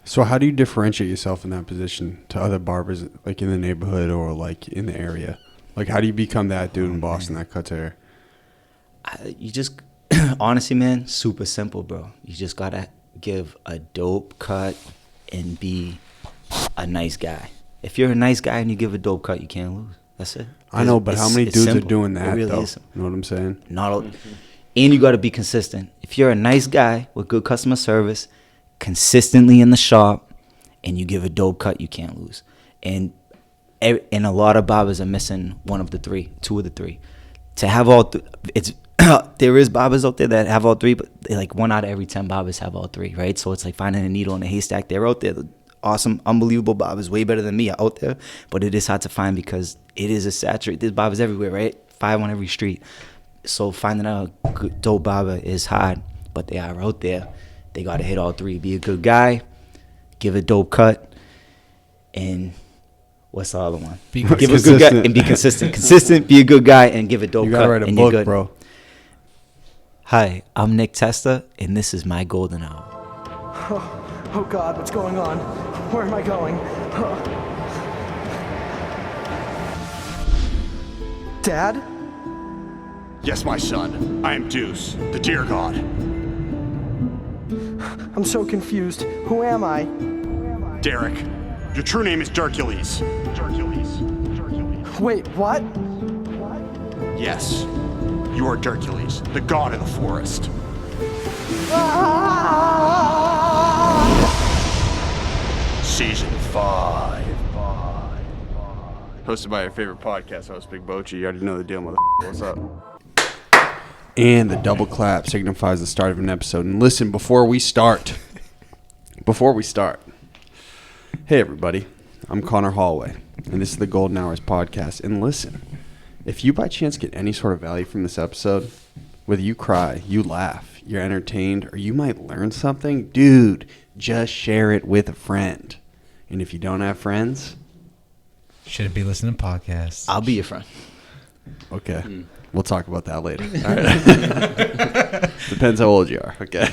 So how do you differentiate yourself in that position to other barbers, like in the neighborhood or like in the area? Like, how do you become that dude in Boston that cuts hair? You just, honestly, man, super simple, bro. You just gotta give a dope cut and be a nice guy. If you're a nice guy and you give a dope cut, you can't lose. That's it. I know, but how many dudes simple. are doing that, really though? is. You know what I'm saying? And you gotta be consistent. If you're a nice guy with good customer service, consistently in the shop, and you give a dope cut, you can't lose. And a lot of barbers are missing one of the three, two of the three. To have all, there is barbers out there that have all three, but like 1 out of every 10 barbers have all three, right? So it's like finding a needle in a haystack. They're out there, the awesome, unbelievable barbers, way better than me out there, but it is hard to find because it is a saturated. There's barbers everywhere, right? 5 on every street. So finding a good, dope barber is hard, but they are out there. They got to hit all three. Be a good guy, give a dope cut, and what's the other one? Give a good guy and be consistent. Consistent, be a good guy, and give a dope cut. You got to write a and book, you're good. bro. Hi, I'm Nick Testa, and this is my golden hour. Oh God, what's going on? Where am I going? Dad? Yes, my son. I am Deuce, the deer god. I'm so confused. Who am I? Derek. Your true name is Dercules. Dercules. Wait, what? Yes. You are Dercules, the god of the forest. Season 5. Hosted by your favorite podcast host, Big Bochi. You already know the deal, mother. What's up? And the double clap signifies the start of an episode. And listen, before we start, hey everybody, I'm Conor Holway, and this is the Golden Hours podcast. And listen, if you by chance get any sort of value from this episode, whether you cry, you laugh, you're entertained, or you might learn something, dude, just share it with a friend. And if you don't have friends, shouldn't be listening to podcasts. I'll be your friend. Okay. We'll talk about that later. All right. Depends how old you are. Okay.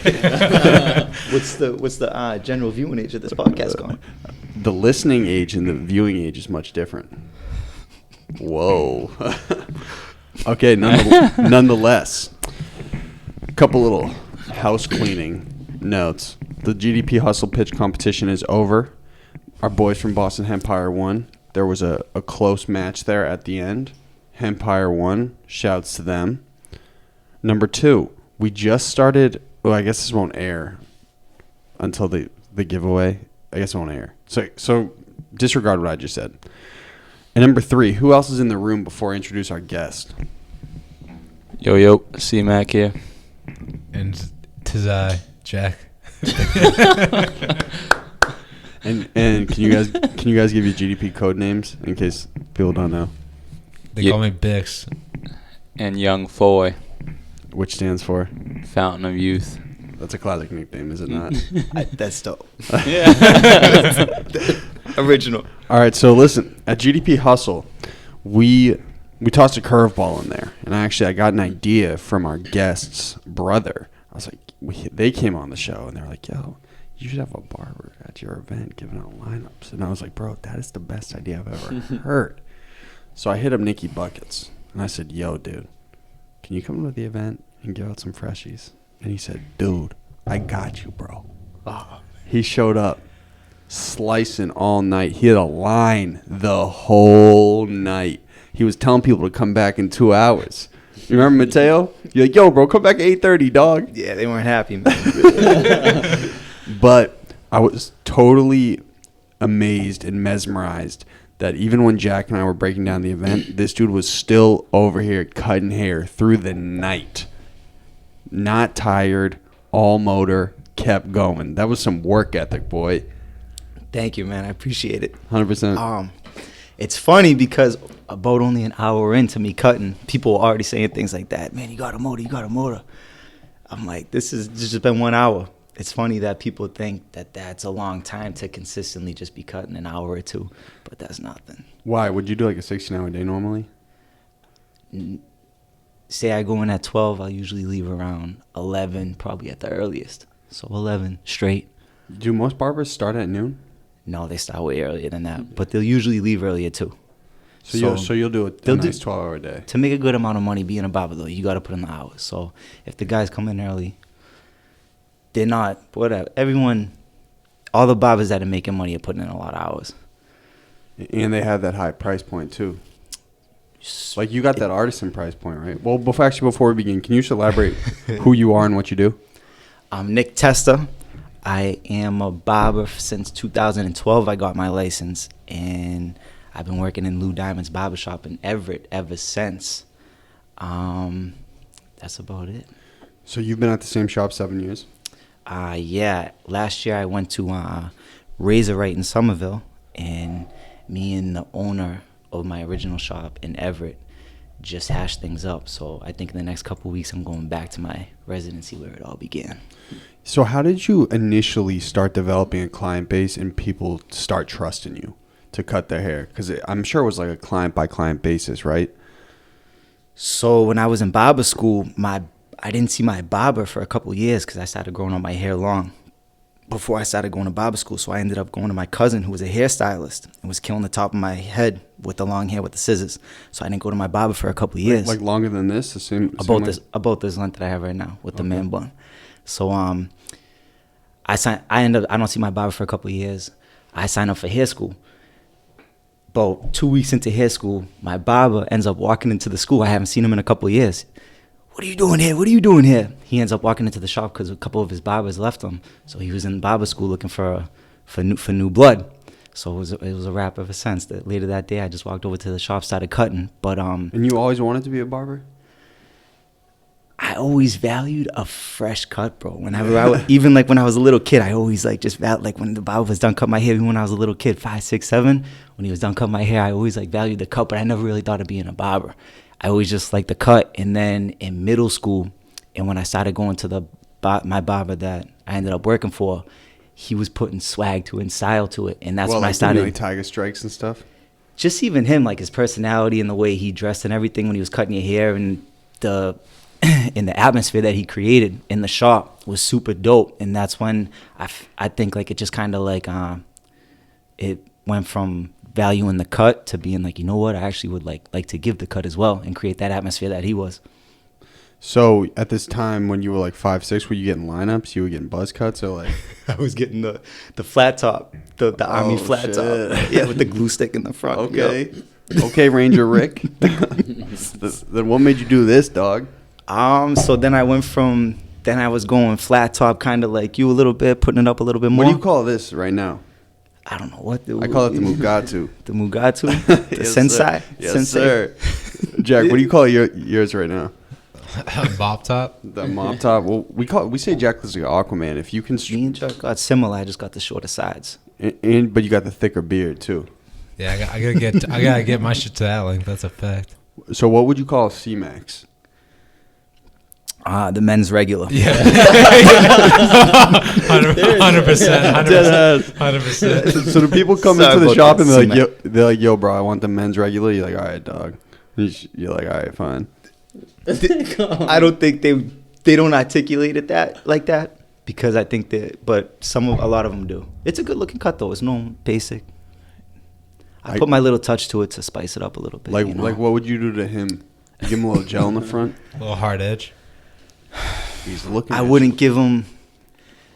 What's the general viewing age of this podcast going? The listening age and the viewing age is much different. Whoa. Okay. Nonetheless, a couple little house cleaning notes. The GDP Hustle Pitch competition is over. Our boys from Boston Empire won. There was a close match there at the end. Empire won. Shouts to them. Number 2, we just started. Well, I guess this won't air until the giveaway. I guess it won't air. So disregard what I just said. And number 3, who else is in the room before I introduce our guest? Yo, C-Mac here. And tis I, Jack. And can you guys give your GDP code names in case people don't know? They call me Bixx. And Young Foy, Which stands for? Fountain of Youth. That's a classic nickname, is it not? That's dope. Yeah. Original. All right, so listen, at GDP Hustle, we tossed a curveball in there, and I got an idea from our guest's brother. I was like, they came on the show, and they were like, yo, you should have a barber at your event giving out lineups. And I was like, bro, that is the best idea I've ever heard. So I hit up Nicky Buckets, and I said, yo, dude, can you come to the event and give out some freshies? And he said, dude, I got you, bro. Oh, he showed up slicing all night. He had a line the whole night. He was telling people to come back in 2 hours. You remember Mateo? You're like, yo, bro, come back at 8:30, dog. Yeah, they weren't happy, man. But I was totally amazed and mesmerized that even when Jack and I were breaking down the event, this dude was still over here cutting hair through the night. Not tired, all motor, kept going. That was some work ethic, boy. Thank you, man. I appreciate it. 100%. It's funny because about only an hour into me cutting, people were already saying things like that. Man, you got a motor. I'm like, this has just been 1 hour. It's funny that people think that that's a long time to consistently just be cutting an hour or two, but that's nothing. Why? Would you do like a 16-hour day normally? Say I go in at 12, I'll usually leave around 11, probably at the earliest. So 11 straight. Do most barbers start at noon? No, they start way earlier than that, but they'll usually leave earlier too. So you'll do a they'll do- nice 12-hour day. To make a good amount of money being a barber, though, you got to put in the hours. So if the guys come in early, they're not, whatever. All the barbers that are making money are putting in a lot of hours. And they have that high price point too. Like you got that artisan price point, right? Well, before we begin, can you just elaborate who you are and what you do? I'm Nick Testa. I am a barber since 2012. I got my license, and I've been working in Lou Diamond's barbershop in Everett ever since. That's about it. So you've been at the same shop 7 years? Yeah. Last year I went to Razor Right in Somerville, and me and the owner of my original shop in Everett just hashed things up. So I think in the next couple of weeks I'm going back to my residency where it all began. So how did you initially start developing a client base and people start trusting you to cut their hair? Because I'm sure it was like a client-by-client basis, right? So when I was in barber school, I didn't see my barber for a couple of years because I started growing out my hair long before I started going to barber school. So I ended up going to my cousin, who was a hairstylist, and was killing the top of my head with the long hair with the scissors. So I didn't go to my barber for a couple of years. Like longer than this? The same About this length that I have right now with the man bun. So I don't see my barber for a couple of years. I signed up for hair school. About 2 weeks into hair school, my barber ends up walking into the school. I haven't seen him in a couple of years. What are you doing here? What are you doing here? He ends up walking into the shop because a couple of his barbers left him. So he was in barber school looking for new blood. So it was a wrap ever since. Later that day, I just walked over to the shop, started cutting. But And you always wanted to be a barber? I always valued a fresh cut, bro. Whenever even like when I was a little kid, I always like just like when the barber was done cutting my hair. Even when I was a little kid, 5, 6, 7, when he was done cutting my hair, I always like valued the cut. But I never really thought of being a barber. I always just liked the cut. And then in middle school, and when I started going to my barber that I ended up working for, he was putting swag to it and style to it, and that's when I started. Like tiger strikes and stuff. Just even him, like his personality and the way he dressed and everything when he was cutting your hair, and the atmosphere that he created in the shop was super dope. And that's when I think like it just kind of like it went from valuing the cut to being like, you know what, I actually would like to give the cut as well and create that atmosphere that he was. So at this time when you were like 5, 6, were you getting lineups? You were getting buzz cuts or like? I was getting the flat top, the Army flat top. Yeah, with the glue stick in the front. Okay. Yep. Okay, Ranger Rick. Then what made you do this, dog? So then I was going flat top, kind of like you a little bit, putting it up a little bit more. What do you call this right now? I don't know what. I call it the Mugatu. The Mugatu? The Yes, Sensei? sir. Yes, Sensei. sir. Jack, what do you call yours right now? Bob top. The mop top. Well, we say Jack looks like Aquaman. If you can, Me and Jack got similar. I just got the shorter sides. but you got the thicker beard too. Yeah, I gotta get my shit to that length. That's a fact. So what would you call C-Max? The men's regular. Yeah. 100%. So the people come Sorry into the about shop that, and they're like, yo, bro, I want the men's regular. You're like, all right, dog. You're like, all right, fine. I don't think they don't articulate it like that because I think but a lot of them do. It's a good looking cut though. It's no basic. I put my little touch to it to spice it up a little bit. Like, you know? like what would you do to him? You give him a little gel in the front. A little hard edge. He's looking. I at wouldn't you. give him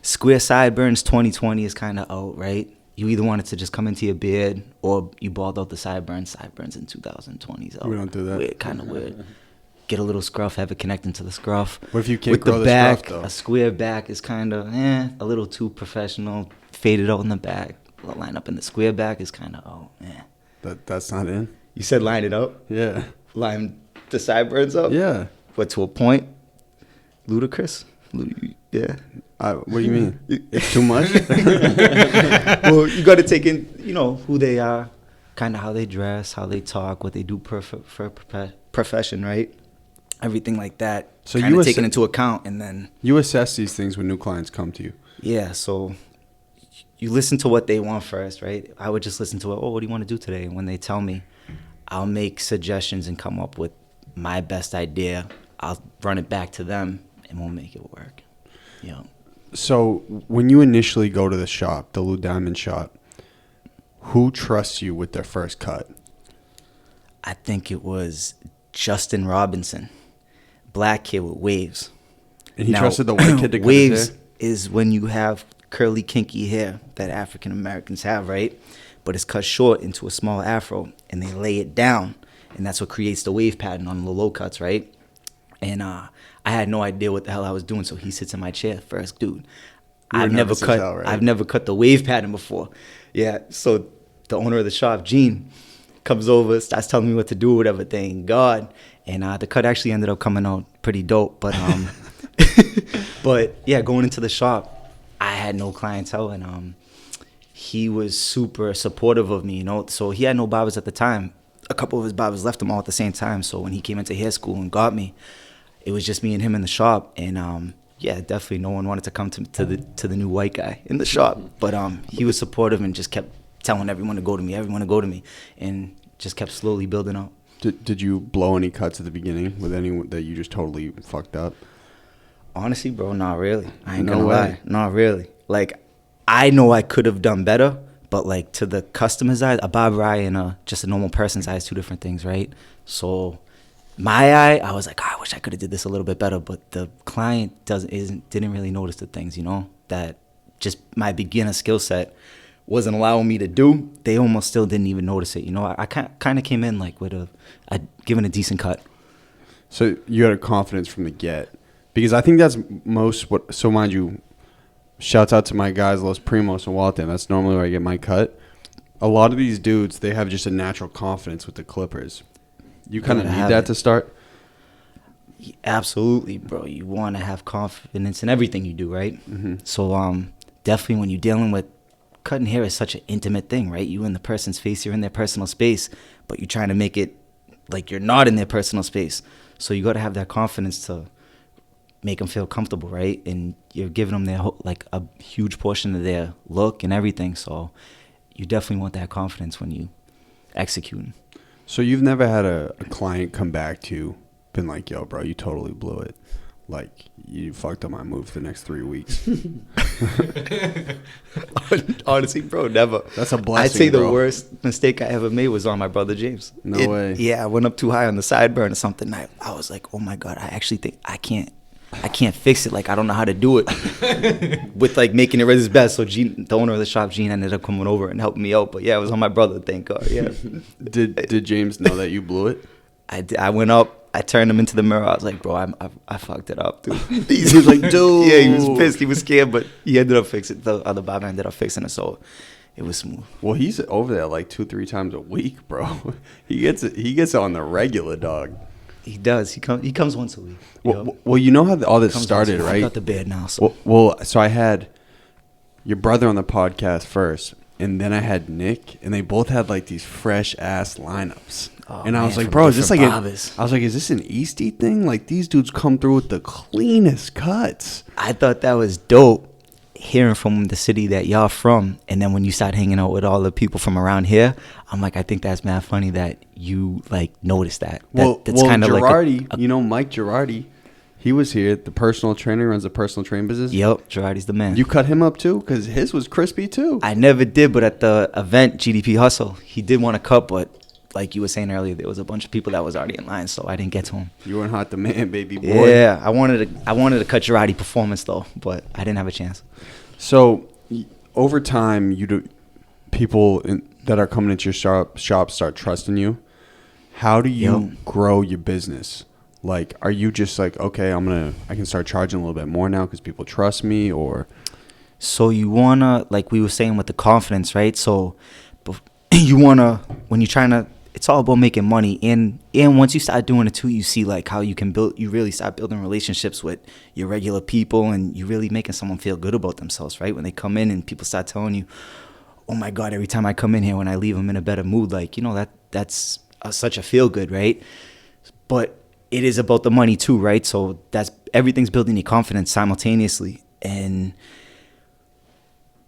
square sideburns. 2020 is kind of out, right? You either want it to just come into your beard or you bald out the sideburns. Sideburns in 2020 is out. We don't do that. Weird, kind of weird. Get a little scruff, have it connecting to the scruff. What if you can't With grow the the back, scruff, though? a square back is kind of a little too professional. Faded out in the back. Line up in the square back is kind of That's not in. You said line it up? Yeah. Line the sideburns up? Yeah. But to a point? Ludicrous? Yeah. What do you mean? It's too much? Well, you got to take in, who they are, kind of how they dress, how they talk, what they do for profession, right? Everything like that. So kind you of taken into account, and then You assess these things when new clients come to you. yeah. So you listen to what they want first, right? I would just listen to it. Oh, what do you want to do today? And when they tell me, I'll make suggestions and come up with my best idea. I'll run it back to them, and we'll make it work. So when you initially go to the shop, the Lou Diamond shop, who trusts you with their first cut? I think it was Justin Robinson, black kid with waves. And he trusted the white kid to cut waves his hair? is when you have curly, kinky hair that African Americans have, right? But it's cut short into a small afro, and they lay it down, and that's what creates the wave pattern on the low cuts, right? And I had no idea what the hell I was doing, so he sits in my chair first, dude. I've never cut the wave pattern before. Yeah, so the owner of the shop, Gene, comes over, starts telling me what to do, whatever. Thank God. And the cut actually ended up coming out pretty dope. But but yeah, going into the shop, I had no clientele, and he was super supportive of me, you know. So he had no barbers at the time. A couple of his barbers left him all at the same time. So when he came into hair school and got me, it was just me and him in the shop. And yeah, definitely no one wanted to come to the new white guy in the shop. But he was supportive and just kept telling everyone to go to me, and just kept slowly building up. Did you blow any cuts at the beginning with anyone that you just totally fucked up? Honestly, bro, not really. I ain't gonna lie. Not really. Like, I know I could have done better, but like to the customer's eyes, a barber eye and just a normal person's eye is two different things, right? So my eye, I was like, I wish I could have did this a little bit better, but the client didn't really notice the things, you know, that just my beginner skill set wasn't allowing me to do. They almost still didn't even notice it, you know. I kind of came in like with given a decent cut. So you had a confidence from the get, because I think that's most what. So mind you, shouts out to my guys Los Primos and Walton. That's normally where I get my cut. A lot of these dudes, they have just a natural confidence with the clippers. You kind of need that to start. Absolutely, bro. You want to have confidence in everything you do, right? Mm-hmm. So definitely when you're dealing with cutting hair is such an intimate thing, right? You in the person's face, you're in their personal space, but you're trying to make it like you're not in their personal space. So you got to have that confidence to make them feel comfortable, right? And you're giving them their like a huge portion of their look and everything. So you definitely want that confidence when you execute. So you've never had a client come back to you, been like, yo, bro, you totally blew it. Like, you fucked up my move for the next 3 weeks. Honestly, bro, never. That's a blessing, I'd say bro. The worst mistake I ever made was on my brother James. No way. Yeah, I went up too high on the sideburn or something. I was like, oh my God, I actually think I can't fix it. Like, I don't know how to do it with like making it his best. So Gene, the owner of the shop, Gene, ended up coming over and helping me out. But yeah, it was on my brother, thank God. Yeah. Did James know that you blew it? I went up. I turned him into the mirror. I was like, bro, I fucked it up, dude. He was like, dude. Yeah, he was pissed. He was scared, but he ended up fixing it. The other barber ended up fixing it, so it was smooth. Well, he's over there like 2-3 times a week, bro. He gets it on the regular, dog. He does. He comes once a week. Well, you know how all this started, right? I got the beard now. So. Well, so I had your brother on the podcast first, and then I had Nick, and they both had like these fresh ass lineups. Oh, and I was man, like, bro, is this like is this an Eastie thing? Like, these dudes come through with the cleanest cuts. I thought that was dope, hearing from the city that y'all from, and then when you start hanging out with all the people from around here, I'm like, I think that's mad funny that you like noticed that. That's kind of Girardi, like you know, Mike Girardi, he was here. The personal trainer, runs a personal training business. Yep, Girardi's the man. You cut him up too, because his was crispy too. I never did, but at the event GDP Hustle, he did want to cut, but like you were saying earlier, there was a bunch of people that was already in line, so I didn't get to him. You weren't hot the man, baby boy. Yeah, I wanted to cut Girardi performance though, but I didn't have a chance. So over time, people that are coming into your shop start trusting you. How do you grow your business? Like, are you just like, okay, I can start charging a little bit more now because people trust me, or? So you wanna, like we were saying with the confidence, right? So you wanna, when you're trying to, it's all about making money, and once you start doing it too, you see like how you really start building relationships with your regular people, and you're really making someone feel good about themselves, right? When they come in and people start telling you, oh my God, every time I come in here, when I leave, I'm in a better mood. Like, you know, that's such a feel good, right? But it is about the money too, right? So everything's building your confidence simultaneously, and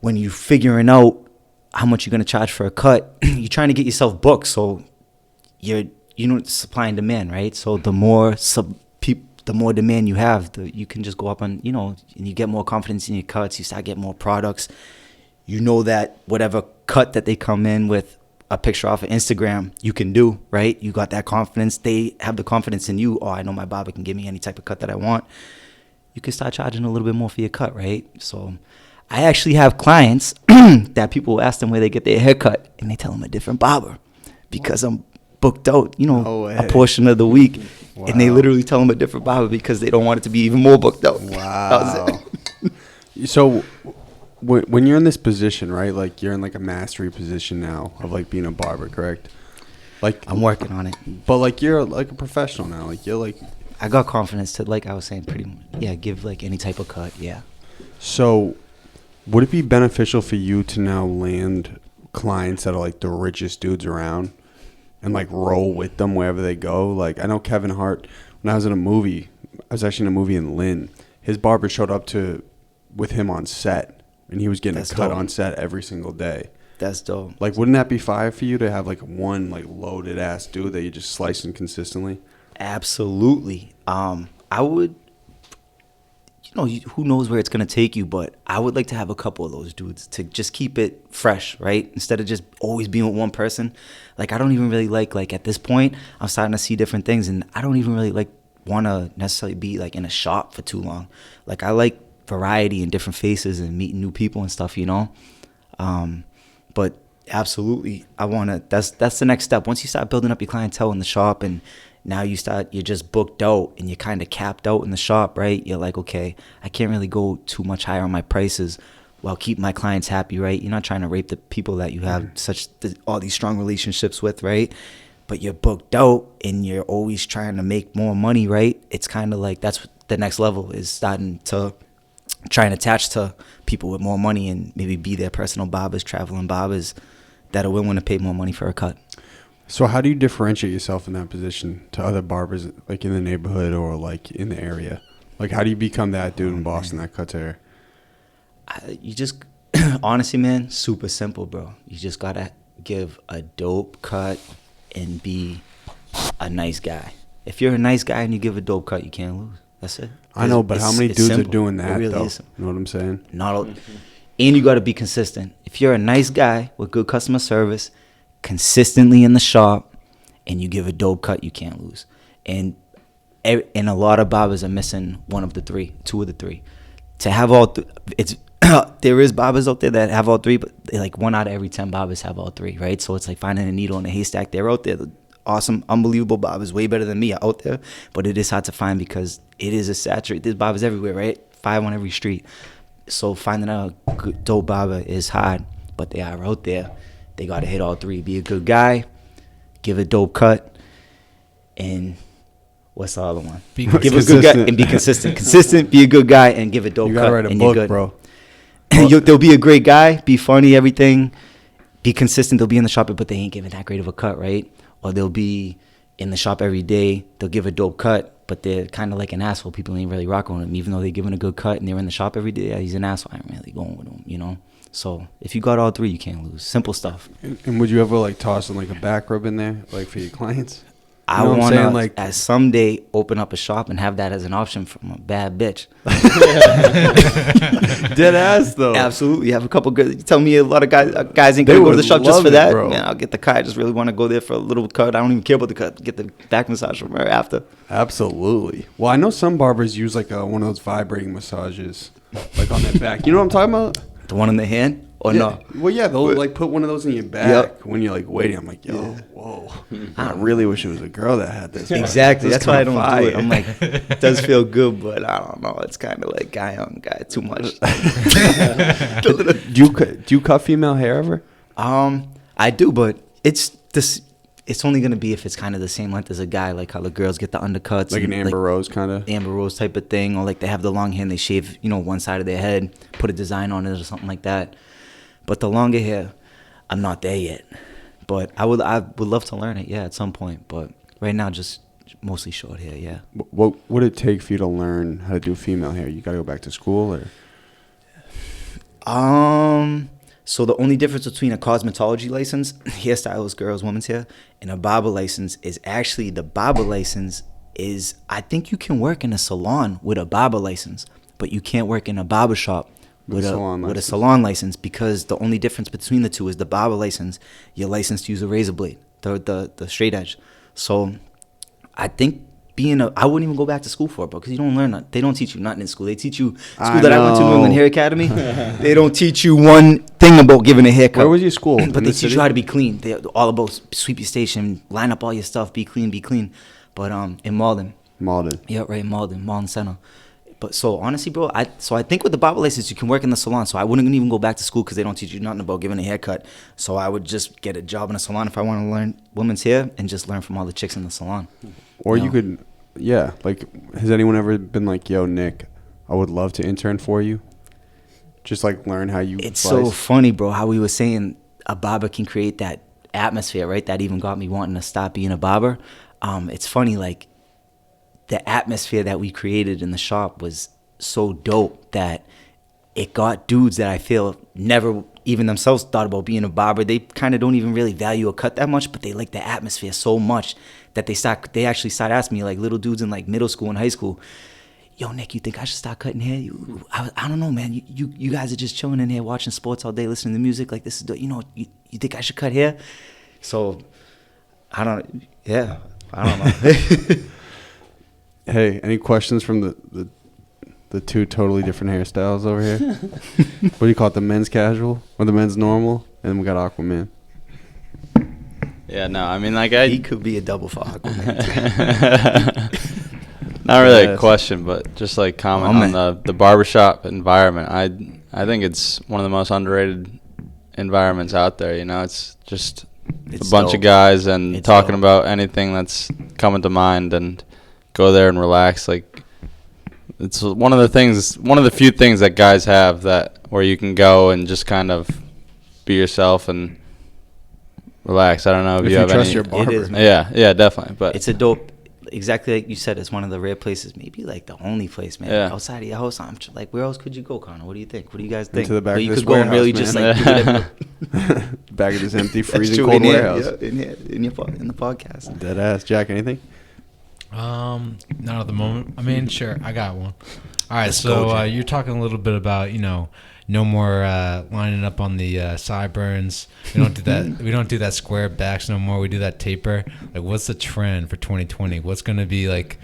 when you're figuring out how much you're going to charge for a cut, you're trying to get yourself booked. So you're supply and demand, right? So the more the more demand you have, you can just go up on, and you get more confidence in your cuts. You start getting more products. You know that whatever cut that they come in with a picture off of Instagram, you can do, right? You got that confidence. They have the confidence in you. Oh, I know my barber can give me any type of cut that I want. You can start charging a little bit more for your cut, right? So I actually have clients that people ask them where they get their haircut, and they tell them a different barber because I'm booked out, a portion of the week. Wow. And they literally tell them a different barber because they don't want it to be even more booked out. Wow. So when you're in this position, right, like you're in like a mastery position now of like being a barber, correct? Like I'm working on it. But like you're like a professional now. Like you're like, I got confidence to, like I was saying, pretty much, give like any type of cut, yeah. So would it be beneficial for you to now land clients that are like the richest dudes around and like roll with them wherever they go? Like I know Kevin Hart, when I was in a movie, I was actually in a movie in Lynn, his barber showed up with him on set, and he was getting a cut on set every single day. That's dope. Like, wouldn't that be fire for you to have like one like loaded ass dude that you just slicing consistently? Absolutely. I would, who knows where it's going to take you, but I would like to have a couple of those dudes to just keep it fresh, right? Instead of just always being with one person. Like, I don't even really like at this point, I'm starting to see different things, and I don't even really want to necessarily be like in a shop for too long. Like, I like variety and different faces and meeting new people and stuff, but absolutely, I want to, that's the next step. Once you start building up your clientele in the shop, and now you're just booked out and you're kind of capped out in the shop, right? You're like, okay, I can't really go too much higher on my prices while keeping my clients happy, right? You're not trying to rape the people that you have all these strong relationships with, right? But you're booked out and you're always trying to make more money, right? It's kind of like that's the next level, is starting to try and attach to people with more money and maybe be their personal barbers, traveling barbers that are willing to pay more money for a cut. So how do you differentiate yourself in that position to other barbers like in the neighborhood or like in the area? Like how do you become that dude in Boston that cuts hair? You just, honestly, man, super simple, bro. You just got to give a dope cut and be a nice guy. If you're a nice guy and you give a dope cut, you can't lose. That's it. I know, but how many dudes simple. are doing that, really though? Is. You know what I'm saying? And you got to be consistent. If you're a nice guy with good customer service, consistently in the shop, and you give a dope cut, you can't lose. And a lot of barbers are missing two of the three. To have all there is barbers out there that have all three, but like 1 out of every 10 barbers have all three, right? So it's like finding a needle in a haystack. They're out there. The awesome, unbelievable barbers, way better than me, are out there, but it is hard to find because it is a saturated. There's barbers everywhere, right? 5 on every street. So finding a good, dope barber is hard, but they are out there. They got to hit all three. Be a good guy, give a dope cut, and what's the other one? Give a good guy and be consistent. Consistent, be a good guy, and give a dope cut. You gotta write a and book, you're good. bro. They'll be a great guy, be funny, everything, be consistent. They'll be in the shop, but they ain't giving that great of a cut, right? Or they'll be in the shop every day. They'll give a dope cut, but they're kind of like an asshole. People ain't really rocking with him, even though they're giving a good cut and they're in the shop every day. Yeah, he's an asshole. I ain't really going with him, So if you got all three, you can't lose. Simple stuff. And would you ever like toss in like a back rub in there, like for your clients? I want to, like, someday open up a shop and have that as an option from a bad bitch. Dead ass though. Absolutely. Have a couple good. You tell me a lot of guys ain't gonna go to the shop just for that. Man, I'll get the cut. I just really want to go there for a little cut. I don't even care about the cut. Get the back massage from her after. Absolutely. Well, I know some barbers use like one of those vibrating massages, like on their back. You know what I'm talking about? The one in the hand. Or no? Well, yeah, they'll like put one of those in your back when you're like waiting. I'm like, whoa. I really wish it was a girl that had this. Exactly. That's why I don't do it. I'm like, it does feel good, but I don't know. It's kind of like guy on guy too much. Do you cut female hair ever? I do, but it's only gonna be if it's kind of the same length as a guy, like how the girls get the undercuts, like an Amber Rose kind of Amber Rose type of thing, or like they have the long hair and they shave, one side of their head, put a design on it or something like that. But the longer hair, I'm not there yet. But I would love to learn it, at some point. But right now, just mostly short hair, yeah. What would it take for you to learn how to do female hair? You got to go back to school, or? So the only difference between a cosmetology license, hairstylist, girls, women's hair, and a barber license is actually the barber license is I think you can work in a salon with a barber license, but you can't work in a barber shop with a salon license, because the only difference between the two is the barber license, you're licensed to use a razor blade, the straight edge. So I think I wouldn't even go back to school for it, bro, because you don't learn nothing. They don't teach you nothing in school. They teach you I went to New England Hair Academy. They don't teach you one thing about giving a haircut. Where was your school? But they teach you how to be clean. They're all about sweep your station, line up all your stuff, be clean. But in Malden. Yeah, right, Malden Center. But so honestly, bro, I think with the barber license you can work in the salon. So I wouldn't even go back to school because they don't teach you nothing about giving a haircut. So I would just get a job in a salon if I want to learn women's hair and just learn from all the chicks in the salon. Or you could, yeah. Like, has anyone ever been like, "Yo, Nick, I would love to intern for you"? Just like learn how you. It's so funny, bro. How we were saying a barber can create that atmosphere, right? That even got me wanting to stop being a barber. It's funny, like, the atmosphere that we created in the shop was so dope that it got dudes that I feel never even themselves thought about being a barber. They kind of don't even really value a cut that much, but they like the atmosphere so much that they actually start asking me, like little dudes in like middle school and high school, "Yo, Nick, you think I should start cutting hair?" I don't know, man. You guys are just chilling in here watching sports all day, listening to music. Like, this is you think I should cut hair? So I don't know. Hey, any questions from the two totally different hairstyles over here? What do you call it, the men's casual or the men's normal? And then we got Aquaman. Yeah, no, I mean, like, he could be a double for Aquaman. Not really a question, but just like comment on the barbershop environment. I think it's one of the most underrated environments out there. You know, it's just a bunch of guys and talking about anything that's coming to mind, and go there and relax. Like, it's one of the few things that guys have that where you can go and just kind of be yourself and relax. I don't know if you have trust any. Your barber. It is, man. Yeah, definitely. But it's a dope. Exactly like you said, it's one of the rare places, maybe like the only place, man. Yeah. Outside of your house, I'm like, where else could you go, Conor? What do you think? What do you guys think? Into the back of you this could go and really warehouse, just man. like do whatever. Back of this empty, That's freezing true, cold in here, warehouse. yeah, in the podcast. Dead ass. Jack, anything? Not at the moment. I mean, sure, I got one. All right, Let's go, Jack. you're talking a little bit about, no more lining up on the sideburns. We don't do that. We don't do that square backs no more. We do that taper. Like, what's the trend for 2020? What's gonna be like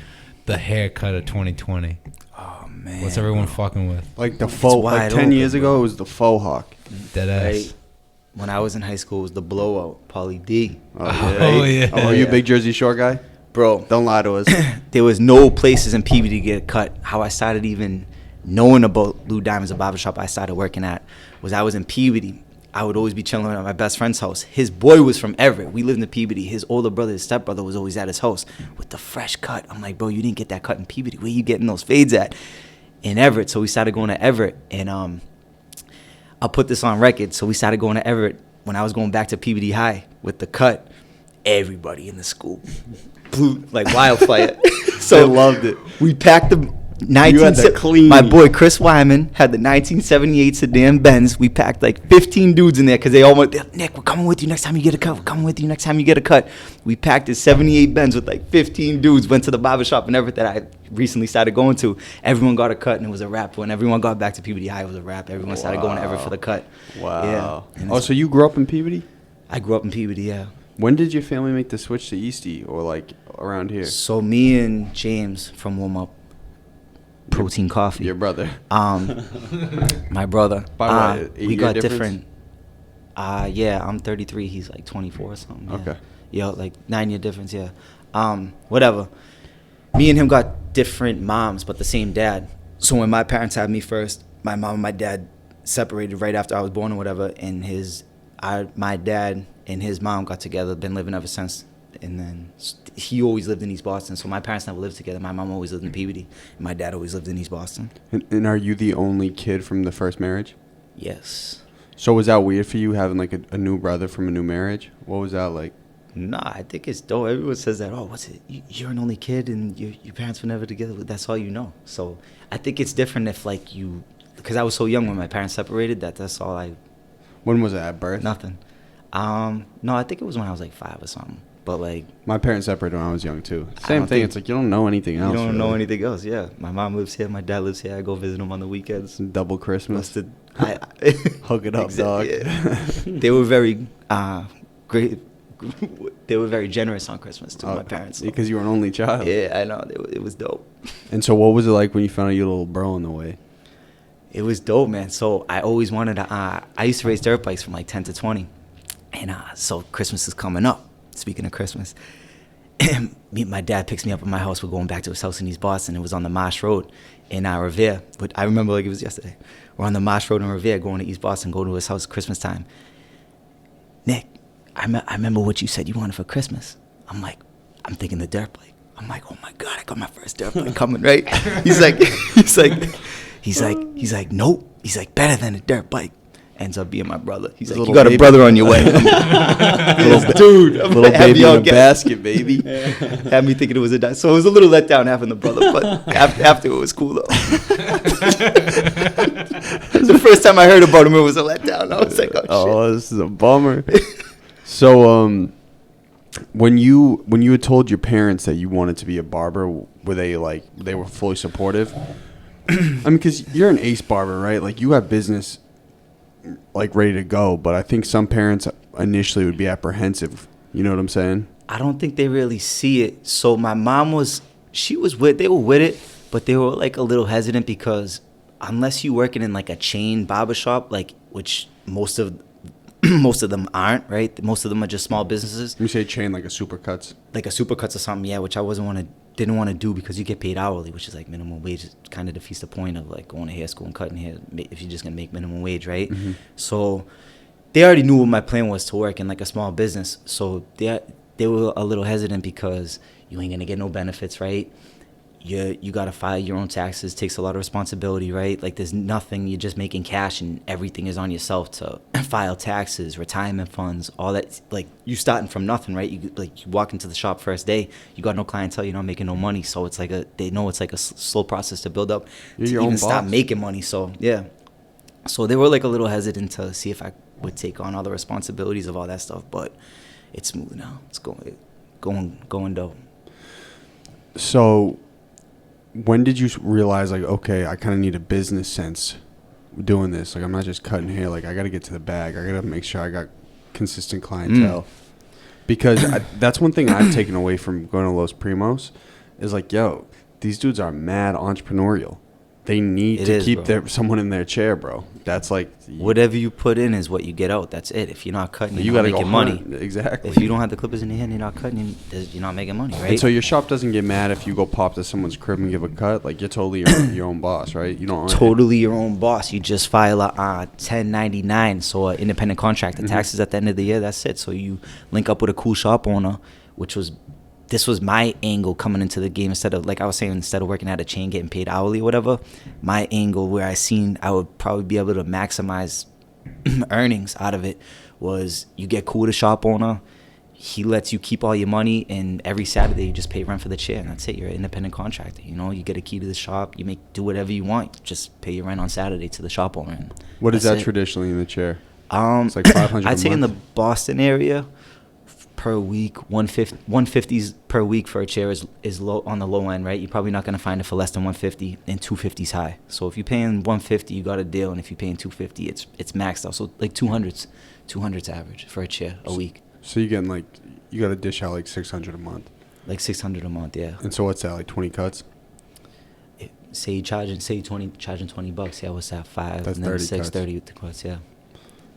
the haircut of 2020? Oh man, What's everyone fucking with? Like the faux. Like 10 years ago, it was the faux hawk. Dead ass. Right. When I was in high school, it was the blowout, Pauly D. Oh, yeah. Oh, are you a big Jersey Shore guy? Bro, Don't lie to us. there was no places in PB to get cut. How I started even knowing about Lou Diamond's, a barbershop I started working at, was I was in Peabody. I would always be chilling at my best friend's house. His boy was from Everett. We lived in Peabody. His older brother, his stepbrother, was always at his house with the fresh cut. I'm like, bro, you didn't get that cut in Peabody. Where you getting those fades at? In Everett. So we started going to Everett. And I'll put this on record. So we started going to Everett when I was going back to Peabody High with the cut. Everybody in the school blew like wildfire. So They loved it. We packed the clean. My boy Chris Wyman had the 1978 sedan Benz. We packed like 15 dudes in there because they all went, "Nick, we're coming with you next time you get a cut. We're coming with you next time you get a cut." We packed his 78 Benz with like 15 dudes, went to the barbershop and everything that I recently started going to. Everyone got a cut and it was a wrap. When everyone got back to Peabody High, it was a wrap. Everyone started going to Everett for the cut. Wow. Yeah. Oh, so you grew up in Peabody? I grew up in Peabody, yeah. When did your family make the switch to Eastie or like around here? So me and James from Warm Up Protein Coffee. Your brother. My brother. By what, 8 we year got difference? different. Yeah, I'm 33. He's like 24 or something. Yeah. Okay. Yeah, like 9-year difference. Yeah. Whatever. Me and him got different moms, but the same dad. So when my parents had me first, my mom and my dad separated right after I was born or whatever, and my dad and his mom got together, been living ever since. And then he always lived in East Boston, so my parents never lived together. My mom always lived in Peabody, and my dad always lived in East Boston. And are you the only kid from the first marriage? Yes. So was that weird for you having like a new brother from a new marriage? What was that like? Nah, I think it's dope. Everyone says that, oh, what's it? You're an only kid and your parents were never together. That's all you know. So I think it's different if like because I was so young when my parents separated, that's all When was it, at birth? nothing. No, I think it was when I was like 5 or something. But like, My parents separated when I was young too. I Same don't thing. think- It's like you don't know anything else. you don't know really. anything else. Yeah, my mom lives here, my dad lives here. I go visit them on the weekends. Double Christmas. Busted. Hook it up, dog. Yeah. They were very great. They were very generous on Christmas too. My parents. So. Because you were an only child. Yeah, I know. It was dope. And so, what was it like when you found out your little bro on the way? It was dope, man. So I always wanted to. I used to race dirt bikes from like 10 to 20, and so Christmas is coming up. Speaking of Christmas, my dad picks me up at my house. We're going back to his house in East Boston. It was on the Marsh Road in Revere. But I remember like it was yesterday. We're on the Marsh Road in Revere going to East Boston, going to his house at Christmas time. Nick, I remember what you said you wanted for Christmas. I'm thinking the dirt bike. I'm like, oh my God, I got my first dirt bike coming, right? He's like, nope. He's like, better than a dirt bike. Ends up being my brother. He's like, you got a brother on your way. Dude, Little baby in a basket, baby. Had me thinking it was a dinosaur. So it was a little let down having the brother, but after it was cool though. The first time I heard about him, it was a letdown. I was like, oh shit. This is a bummer. So, when you had told your parents that you wanted to be a barber, were they were fully supportive? I mean, because you're an ace barber, right? Like you have business like ready to go, but I think some parents initially would be apprehensive. You know what I'm saying? I don't think they really see it. So my mom they were with it, but they were like a little hesitant because unless you're working in like a chain barbershop, like which most of them aren't, right? Most of them are just small businesses. You say chain like a Supercuts? Like a Supercuts or something, yeah, which I didn't want to do because you get paid hourly, which is like minimum wage. It kind of defeats the point of like going to hair school and cutting hair if you're just going to make minimum wage, right? Mm-hmm. So they already knew what my plan was to work in like a small business. So they were a little hesitant because you ain't going to get no benefits, right? You got to file your own taxes. Takes a lot of responsibility, right? Like there's nothing. You're just making cash and everything is on yourself to file taxes, retirement funds, all that. Like you starting from nothing, right? You walk into the shop first day, you got no clientele, you're not making no money. So it's like they know it's like a slow process to build up you're to your even own stop boss. making money. So yeah. So they were like a little hesitant to see if I would take on all the responsibilities of all that stuff, but it's smooth now. It's going dope. So when did you realize like, okay, I kind of need a business sense doing this? Like I'm not just cutting hair. Like I got to get to the bag. I got to make sure I got consistent clientele. Because that's one thing I've taken away from going to Los Primos is like, yo, these dudes are mad entrepreneurial. They need to keep someone in their chair, bro. That's like whatever you put in is what you get out. That's it. If you're not cutting, you you're got not to making go money. Exactly. If you don't have the clippers in your hand, you're not cutting. You're not making money, right? And so your shop doesn't get mad if you go pop to someone's crib and give a cut. Like you're totally your own boss, right? You don't totally your own boss. You just file a 1099, so an independent contractor. Mm-hmm. Taxes at the end of the year. That's it. So you link up with a cool shop owner, this was my angle coming into the game. Instead of, like I was saying, instead of working at a chain getting paid hourly or whatever, my angle where I would probably be able to maximize earnings out of it was you get cool with a shop owner. He lets you keep all your money, and every Saturday you just pay rent for the chair, and that's it. You're an independent contractor. You know, you get a key to the shop. You do whatever you want. Just pay your rent on Saturday to the shop owner. And what is that traditionally in the chair? It's like $500 I'd say in the month? Boston area, per week, 150s per week for a chair is low on the low end, right? You're probably not going to find it for less than 150, and 250s high. So if you're paying 150, you got a deal, and if you're paying 250, it's maxed out. So like 200s average for a chair a week. So you're getting like, you got to dish out like $600 a month. Like $600 a month, yeah. And so what's that, like 20 cuts? Say you're charging $20, yeah, what's that, 5? That's and then 30 6, cuts. 30 with the cuts, yeah.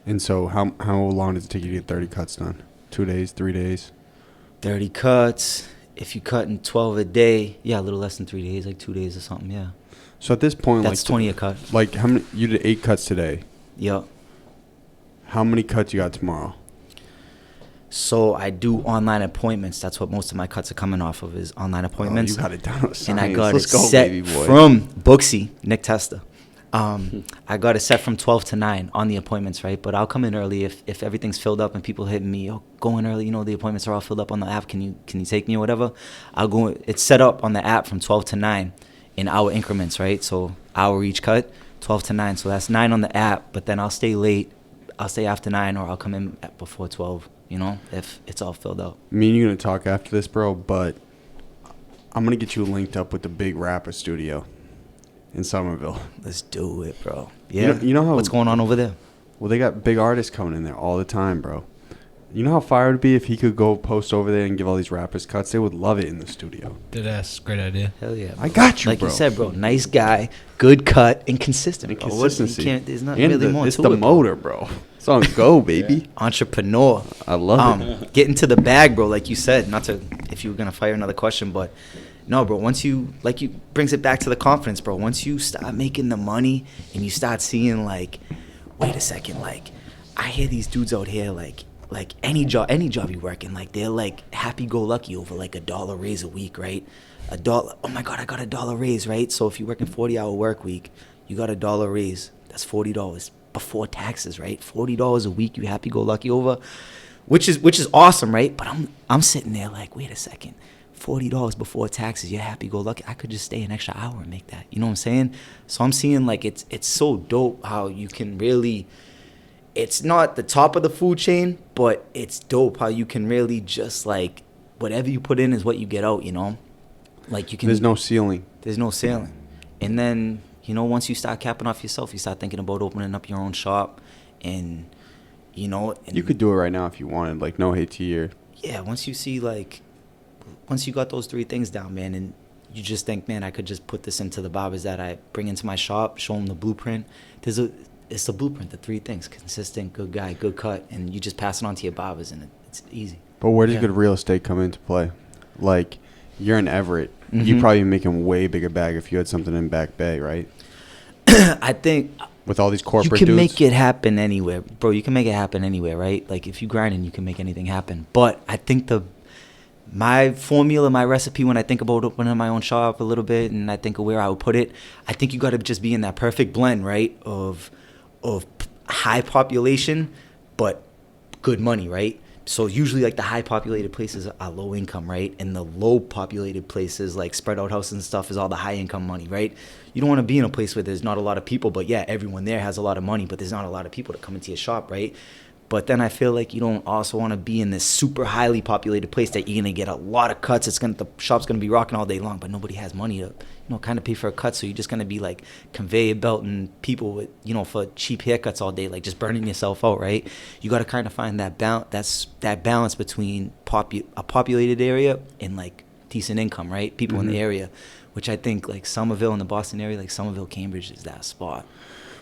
And so how long does it take you to get 30 cuts done? 2 days, 3 days? 30 cuts. If you're cutting 12 a day, yeah, a little less than 3 days, like 2 days or something, yeah. So at this point, that's like 20 a cut. Like how many? You did 8 cuts today. Yep. How many cuts you got tomorrow? So I do online appointments. That's what most of my cuts are coming off of is online appointments. You got it down with science. And I got Let's it go, set baby boy. from Bixx, Nick Testa. I got it set from 12 to 9 on the appointments, right? But I'll come in early if everything's filled up and people hit me, oh, go in early, you know, the appointments are all filled up on the app. Can you take me or whatever? I'll go. It's set up on the app from 12 to 9 in hour increments, right? So hour each cut, 12 to 9. So that's 9 on the app, but then I'll stay late. I'll stay after 9 or I'll come in before 12. You know, if it's all filled out. Me and you gonna talk after this, bro. But I'm gonna get you linked up with the big rapper studio in Somerville. Let's do it, bro. Yeah. You know how what's going on over there? Well, they got big artists coming in there all the time, bro. You know how fire it would be if he could go post over there and give all these rappers cuts? They would love it in the studio. That's great idea. Hell yeah, bro. I got you, like bro. you said, bro. Nice guy, good cut, and consistent. And bro. consistency. There's not and really more it's to the it, motor, bro. It's on go, baby. Entrepreneur. I love it. Get into the bag, bro. Like you said, not to if you were gonna fire another question, but no, bro. Once you brings it back to the confidence, bro. Once you start making the money and you start seeing like, wait a second, like I hear these dudes out here like any job you work in, like they're like happy-go-lucky over like $1 raise a week, right? $1. Oh my God, I got $1 raise, right? So if you work in 40-hour work week, you got $1 raise. That's $40 before taxes, right? $40 a week, you happy-go-lucky over, which is awesome, right? But I'm sitting there like, wait a second, $40 before taxes, you're happy-go-lucky. I could just stay an extra hour and make that. You know what I'm saying? So I'm seeing like it's so dope how you can really. It's not the top of the food chain, but it's dope how you can really just like whatever you put in is what you get out, you know? Like you can. There's no ceiling. There's no ceiling. And then, you know, once you start capping off yourself, you start thinking about opening up your own shop and, you know. And You could do it right now if you wanted, like no hate to you. yeah, once you got those 3 things down, man, and you just think, man, I could just put this into the barbers that I bring into my shop, show them the blueprint. It's the blueprint, the 3 things: consistent, good guy, good cut, and you just pass it on to your barbers, and it's easy. But where does Yeah. good real estate come into play? Like, you're in Everett. Mm-hmm. You'd probably be making way bigger bag if you had something in Back Bay, right? I think With all these you corporate can dudes. make it happen anywhere, bro. You can make it happen anywhere, right? Like if you grinding, you can make anything happen. But I think my formula, my recipe, when I think about opening my own shop a little bit, and I think of where I would put it, I think you got to just be in that perfect blend, right? Of high population, but good money, right? So usually like the high populated places are low income, right? And the low populated places like spread out houses and stuff is all the high income money, right? You don't want to be in a place where there's not a lot of people, but yeah, everyone there has a lot of money, but there's not a lot of people to come into your shop, right? But then I feel like you don't also want to be in this super highly populated place that you're gonna get a lot of cuts. The shop's gonna be rocking all day long, but nobody has money to, kind of pay for a cut. So you're just gonna be like conveyor belting people with, for cheap haircuts all day, like just burning yourself out, right? You got to kind of find that balance between a populated area and like decent income, right? People in the area, which I think like Somerville in the Boston area, like Somerville, Cambridge is that spot.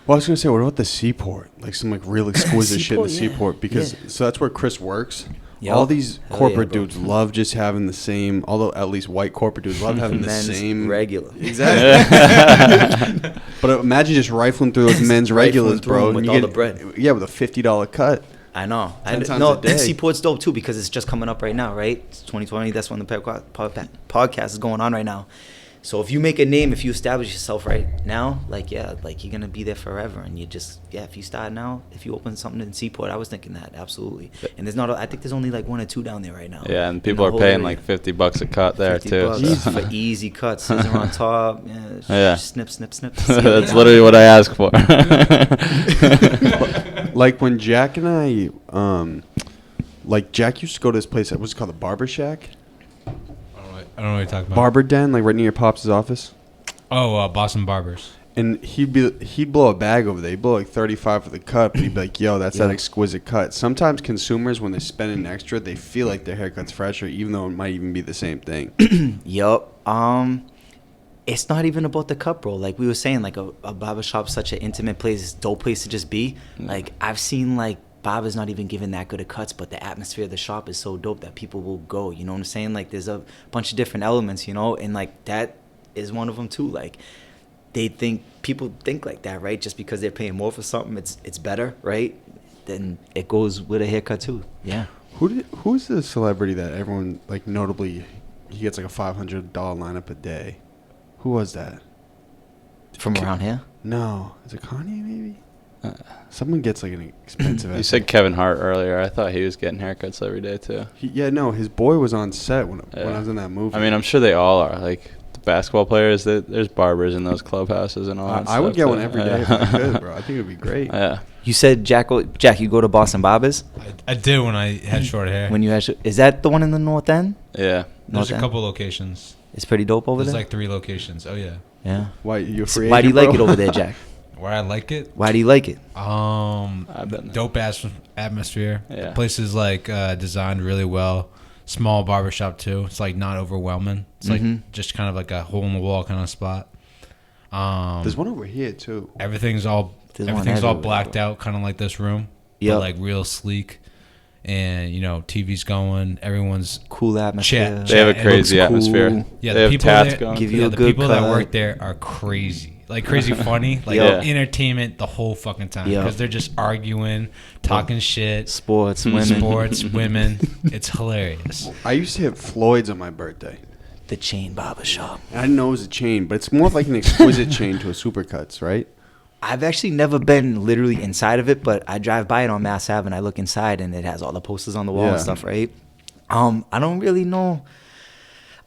Well, I was gonna say, what about the Seaport? Like some like real exquisite shit in the Seaport, yeah. Seaport, because so that's where Chris works. Yep. All these Hell corporate yeah, bro. dudes love just having the same. Although at least white corporate dudes love having the Men's same regular. Exactly. But imagine just rifling through those men's regulars, bro. With and all you the bread. Yeah, with a $50 cut. I know. 10 times a day. Seaport's dope too because it's just coming up right now, right? It's 2020. That's when the podcast is going on right now. So if you make a name, if you establish yourself right now, like you're gonna be there forever. And you just if you start now, if you open something in Seaport, I was thinking that absolutely. And I think there's only like 1 or 2 down there right now. Yeah, and people are paying like $50 a cut there too. $50 for easy cuts, scissor on top. Yeah. Snip. That's literally what I ask for. Like when Jack and I, like Jack used to go to this place. What's it called? The Barber Shack? I don't know what you're talking about. Barber Den, like right near your pops' office. Oh, Boston Barbers. And he'd blow a bag over there. He'd blow like $35 for the cut, but he'd be like, "Yo, that's that exquisite cut." Sometimes consumers, when they're spending extra, they feel like their haircut's fresher, even though it might even be the same thing. Yup. It's not even about the cut, bro. Like we were saying, like a barbershop's such an intimate place, dope place to just be. Like I've seen like barbers not even giving that good of cuts, but the atmosphere of the shop is so dope that people will go. You know what I'm saying? Like there's a bunch of different elements, and like that is one of them too. Like people think like that, right? Just because they're paying more for something, it's better, right? Then it goes with a haircut too. Yeah. Who's the celebrity that everyone like notably he gets like a $500 lineup a day? Who was that? From around here? No, is it Kanye maybe? Someone gets like an expensive. You said Kevin Hart earlier. I thought he was getting haircuts every day too. His boy was on set when I was in that movie. I mean, I'm sure they all are. Like the basketball players, there's barbers in those clubhouses and all that I would stuff get one too. every day if I could, bro. I think it would be great. Yeah. You said Jack, you go to Boston Barbers I did when I had short hair. when you had. Is that the one in the North End? Yeah. There's North a End? couple locations. It's pretty dope over There's there. like 3 locations. Oh yeah. Yeah. Why you a free Why do you agent, like bro? it over there, Jack? Where I like it. Why do you like it? I've been there. Dope ass atmosphere. Yeah. The place is like designed really well. Small barbershop too. It's like not overwhelming. It's like just kind of like a hole in the wall kind of spot. There's one over here too. Everything's all There's one everything's all everywhere, blacked bro. out, kind of like this room. Yep. But like real sleek, and TV's going. Everyone's Cool atmosphere. Chat. They have a It crazy looks cool. atmosphere. Yeah, they the have people tats there going. Give you a the good people that cut. work there are crazy, like crazy funny, like Yeah. entertainment the whole fucking time Yeah. because they're just arguing, talking shit, Sports, women. sports, women. It's hilarious. I used to hit Floyd's on my birthday. The chain barbershop. I didn't know it was a chain, but it's more like an exquisite chain to a Supercuts, right? I've actually never been literally inside of it, but I drive by it on Mass Ave and I look inside and it has all the posters on the wall Yeah. and stuff, right? I don't really know.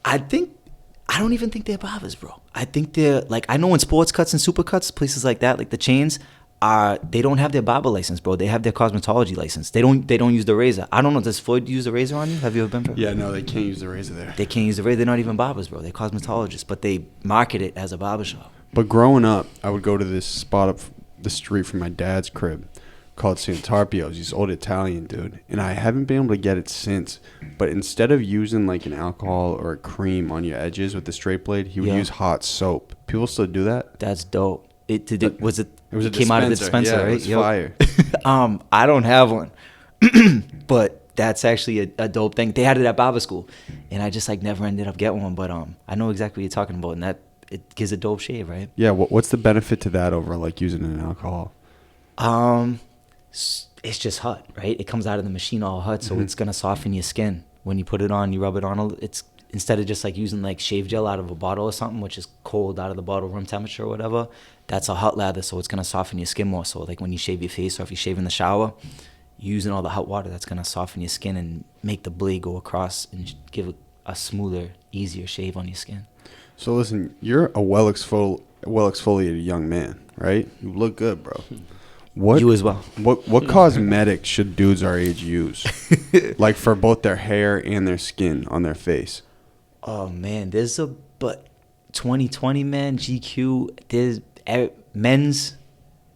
I don't even think they're barbers, bro. I think they're like, I know in sports cuts and super cuts, places like that, like the chains, they don't have their barber license, bro. They have their cosmetology license. They don't use the razor. I don't know. Does Floyd use the razor on you? Have you ever been? For Yeah, no, they can't use the razor there. They can't use the razor. They're not even barbers, bro. They're cosmetologists, but they market it as a barbershop. But growing up, I would go to this spot up the street from my dad's crib called Santarpio's. He's old Italian dude, and I haven't been able to get it since. But instead of using like an alcohol or a cream on your edges with the straight blade, he would Yeah. use hot soap. People still do that. That's dope. It was a It came out of the dispenser, yeah, right? It was Yep. fire. I don't have one, but that's actually a dope thing. They had it at barber school, and I just like never ended up getting one. But I know exactly what you're talking about, and that it gives a dope shave, right? Yeah, what's the benefit to that over like using an alcohol? It's just hot, right? It comes out of the machine all hot, so it's gonna soften your skin when you put it on. You rub it on. It's instead of just like using like shave gel out of a bottle or something, which is cold out of the bottle, room temperature or whatever. That's a hot lather, so it's gonna soften your skin more. So like when you shave your face or if you shave in the shower, using all the hot water, that's gonna soften your skin and make the blade go across and give a smoother, easier shave on your skin. So listen, you're a well exfoliated young man, right? You look good, bro. What You as well. What cosmetics should dudes our age use, like for both their hair and their skin on their face? Oh man, but 2020, man, GQ, there's men's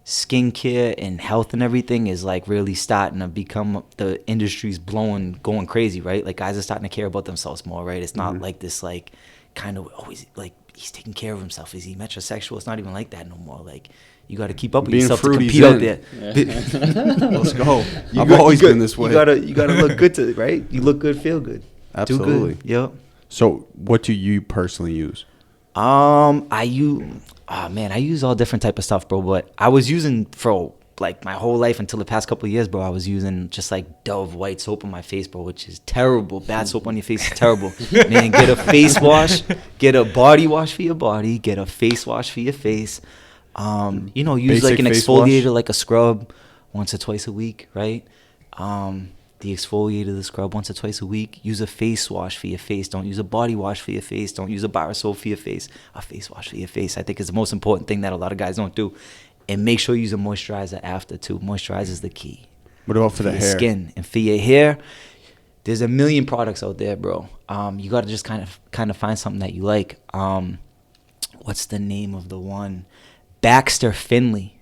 skincare and health and everything is like really starting to become, the industry's going crazy, right? Like guys are starting to care about themselves more, right? It's not like this like kind of always like he's taking care of himself. Is he metrosexual? It's not even like that no more. Like you got to keep up with Being yourself to fruity's compete out in. there. Let's go. I've always been this way. You gotta look good to right. You look good, feel good, Absolutely. do good. Yep. So what do you personally use? I use all different type of stuff, bro. But I was using for like my whole life until the past couple of years, bro. I was using just like Dove white soap on my face, bro, which is terrible. Bad soap on your face is terrible. Man, get a face wash, get a body wash for your body, get a face wash for your face. Use Basic like an face exfoliator, wash? like a scrub, once or twice a week, right? The exfoliator, the scrub once or twice a week. Use a face wash for your face. Don't use a body wash for your face. Don't use a bar soap for your face. A face wash for your face. I think is the most important thing that a lot of guys don't do. And make sure you use a moisturizer after too. Moisturizer is the key. What about for the your hair? skin and for your hair. There's a million products out there, bro. You gotta just kind of find something that you like. What's the name of the one? Baxter Finley.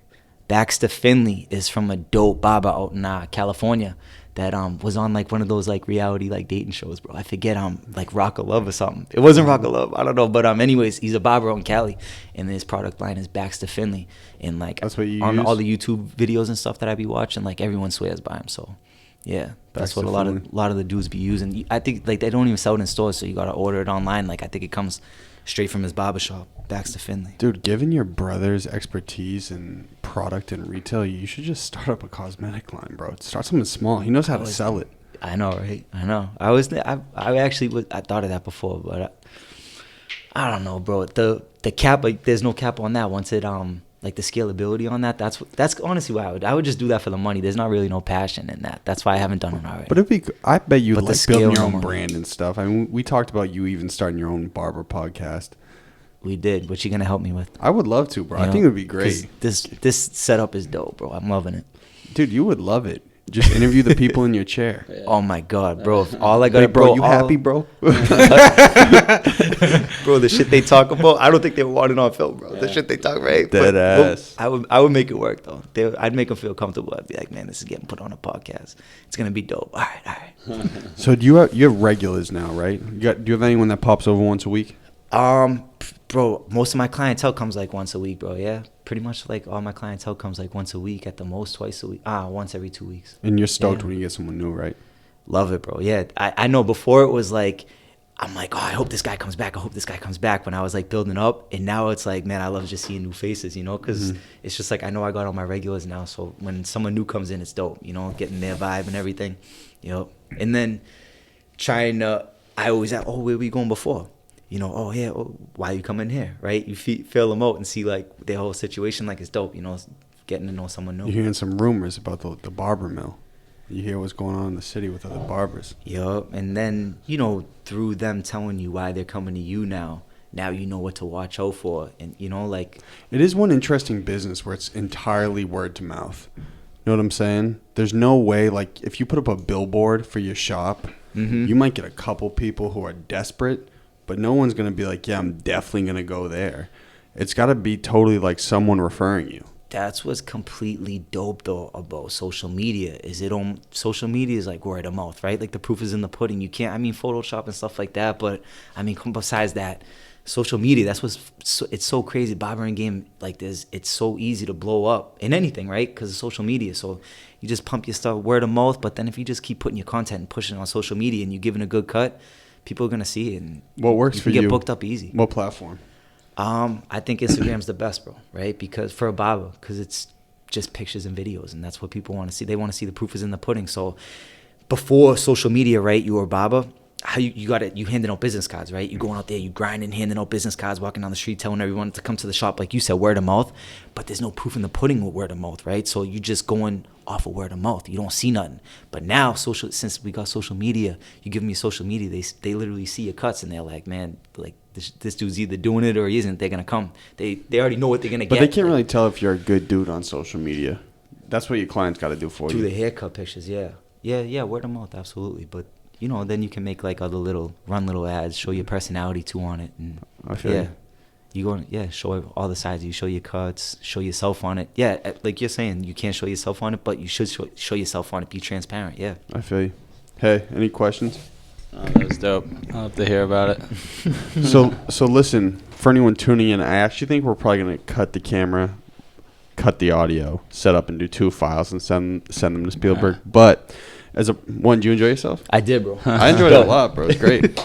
Baxter Finley is from a dope barber out in California that was on like one of those like reality like dating shows, bro. I forget like Rock of Love or something. It wasn't Rock of Love, I don't know, but anyways, he's a barber out in Cali, and his product line is Baxter Finley, and like That's what you on use? all the YouTube videos and stuff that I be watching, like everyone swears by him. So yeah, that's Baxter what a Finley. lot of the dudes be using. I think like they don't even sell it in stores, so you gotta order it online. Like I think it comes straight from his barbershop, Baxter Finley. Dude, given your brother's expertise in product and retail, you should just start up a cosmetic line, bro. Start something small. He knows how to sell it. I know, right? I know. I thought of that before, but I don't know, bro. The cap, like, there's no cap on that. Once it like the scalability on that, that's honestly why I would just do that for the money. There's not really no passion in that. That's why I haven't done it already. But I bet you'd But the like scale building your no own more. brand and stuff. I mean, we talked about you even starting your own barber podcast. We did. What you gonna help me with? I would love to, bro. I You think know, it would be great. 'cause this setup is dope, bro. I'm loving it. Dude, you would love it. Just interview the people in your chair. Oh my God, bro! If all I gotta, Hey, bro, you happy, bro? bro? The shit they talk about, I don't think they want it on film, bro. The shit they talk, right? Dead ass. I would make it work though. I'd make them feel comfortable. I'd be like, man, this is getting put on a podcast. It's gonna be dope. All right. So you have regulars now, right? Do you have anyone that pops over once a week? Bro, most of my clientele comes like once a week, bro. Yeah, pretty much like all my clientele comes like once a week, at the most twice a week. Once every 2 weeks. And you're stoked when you get someone new, right? Love it, bro. Yeah, I know before it was like, I'm like, oh, I hope this guy comes back. I hope this guy comes back when I was like building up. And now it's like, man, I love just seeing new faces, you know, because it's just like, I know I got all my regulars now. So when someone new comes in, it's dope, you know, getting their vibe and everything, you know. And then I always ask, oh, where were you going before? You know, oh, yeah, why you coming here, right? You feel them out and see like their whole situation, like it's dope, you know, getting to know someone new. You're hearing some rumors about the barber mill. You hear what's going on in the city with other barbers. Yup, and then, you know, through them telling you why they're coming to you now you know what to watch out for. And, you know, like... It is one interesting business where it's entirely word to mouth. You know what I'm saying? There's no way, like, if you put up a billboard for your shop, you might get a couple people who are desperate, but no one's going to be like, yeah, I'm definitely going to go there. It's got to be totally like someone referring you. That's what's completely dope though about social media. Social media is like word of mouth, right? Like the proof is in the pudding. You can't, Photoshop and stuff like that, but besides that, social media, it's so crazy. Barbering game, like it's so easy to blow up in anything, right? Because of social media. So you just pump your stuff word of mouth, but then if you just keep putting your content and pushing it on social media and you're giving a good cut, people are going to see it. And what works for you? Get booked up easy. What platform? I think Instagram's the best, bro, right? Because for a barber, because it's just pictures and videos, and that's what people want to see. They want to see the proof is in the pudding. So before social media, right, you were a barber, how you handing out business cards, right? You going out there, you grinding, handing out business cards, walking down the street, telling everyone to come to the shop, like you said, word of mouth. But there's no proof in the pudding with word of mouth, right? So you just going off of word of mouth. You don't see nothing. But now, since we got social media, you give me social media, they literally see your cuts, and they're like, man, like this dude's either doing it or he isn't. They're gonna come. They already know what they're gonna get. But they can't really tell if you're a good dude on social media. That's what your clients got to do for you. Through the haircut pictures, yeah, word of mouth, absolutely. But you know, then you can make like other little ads, show your personality too on it, and I feel show all the sides. You show your cuts, show yourself on it. Yeah, like you're saying, you can't show yourself on it, but you should show yourself on it. Be transparent. Yeah. I feel you. Hey, any questions? Oh, that was dope. I'll have to hear about it. So listen, for anyone tuning in, I actually think we're probably gonna cut the camera, cut the audio, set up and do 2 files and send them to Spielberg. But did you enjoy yourself? I did, bro. I enjoyed it a lot, bro. It's great.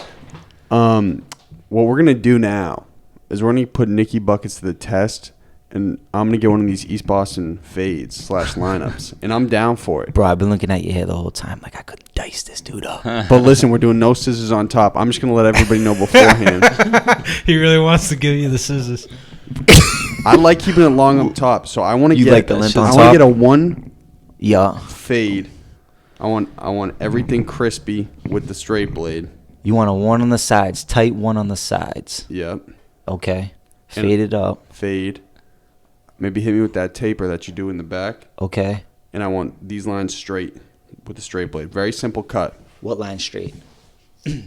What we're gonna do now is we're gonna put Nicky Buckets to the test, and I'm gonna get one of these East Boston fades / lineups, and I'm down for it. Bro, I've been looking at your hair the whole time, like I could dice this dude up. But listen, we're doing no scissors on top. I'm just gonna let everybody know beforehand. He really wants to give you the scissors. I like keeping it long up top, so I want to like the length on I top? want to get a one Yeah. fade. I want everything crispy with the straight blade. You want a one on the sides, tight one on the sides. Yep. Okay. Fade it up. Fade. Maybe hit me with that taper that you do in the back. Okay. And I want these lines straight with the straight blade. Very simple cut. What line straight?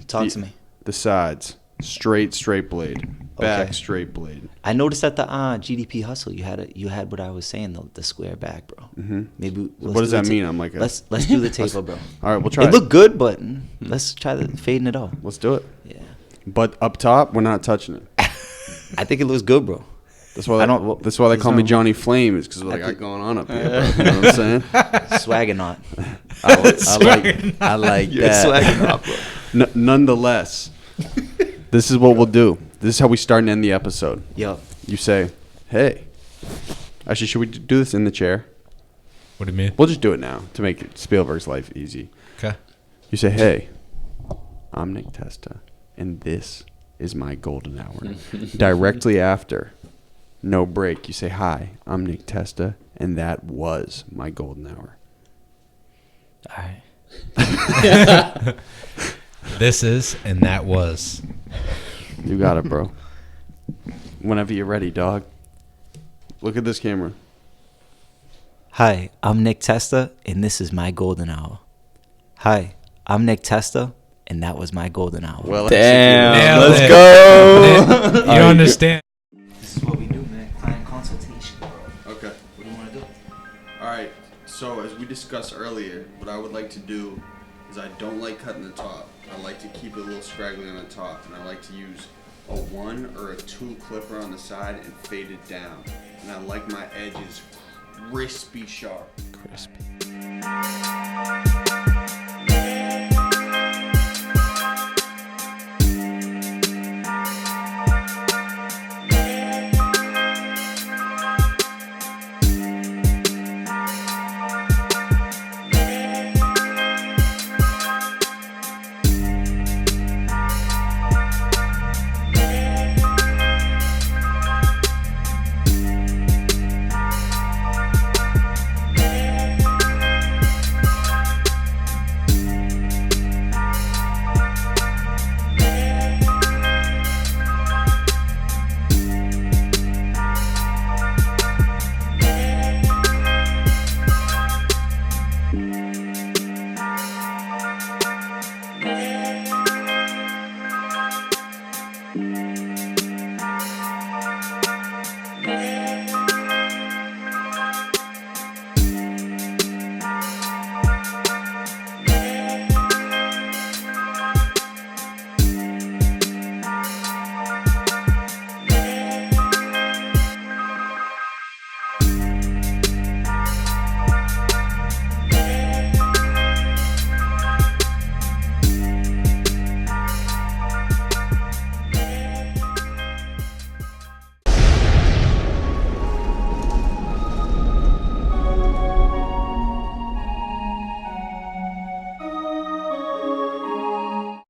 Talk to me. The sides. Straight blade. Back, Okay. straight blade. I noticed at the GDP hustle you had what I was saying, the square back, bro. Mm-hmm. Maybe What does that mean? I'm like, let's do the taper, bro. all right, we'll try It looked good, but let's try fading it out. Let's do it. Yeah. But up top, we're not touching it. I think it looks good, bro. That's why they call me Johnny Flame, is because what I got going on up here, bro. You know what I'm saying? Swaggernaut. I like You're that. swaggernaut, bro. Nonetheless, this is what we'll do. This is how we start and end the episode. Yo. You say, hey. Actually, should we do this in the chair? What do you mean? We'll just do it now to make Spielberg's life easy. Okay. You say, hey, I'm Nick Testa, and this is my golden hour. Directly after, no break, you say, hi, I'm Nick Testa, and that was my golden hour. All right. This is, and that was. You got it, bro. Whenever you're ready, dog. Look at this camera. Hi, I'm Nick Testa, and this is my golden hour. Hi, I'm Nick Testa, and that was my golden hour. Well, Damn, Nailed let's it. go. You don't understand. This is what we do, man. Client consultation. Okay. What do you want to do? All right. So as we discussed earlier, what I would like to do is I don't like cutting the top. I like to keep it a little scraggly on the top, and I like to use a 1 or a 2 clipper on the side and fade it down. And I like my edges crispy sharp. Crispy.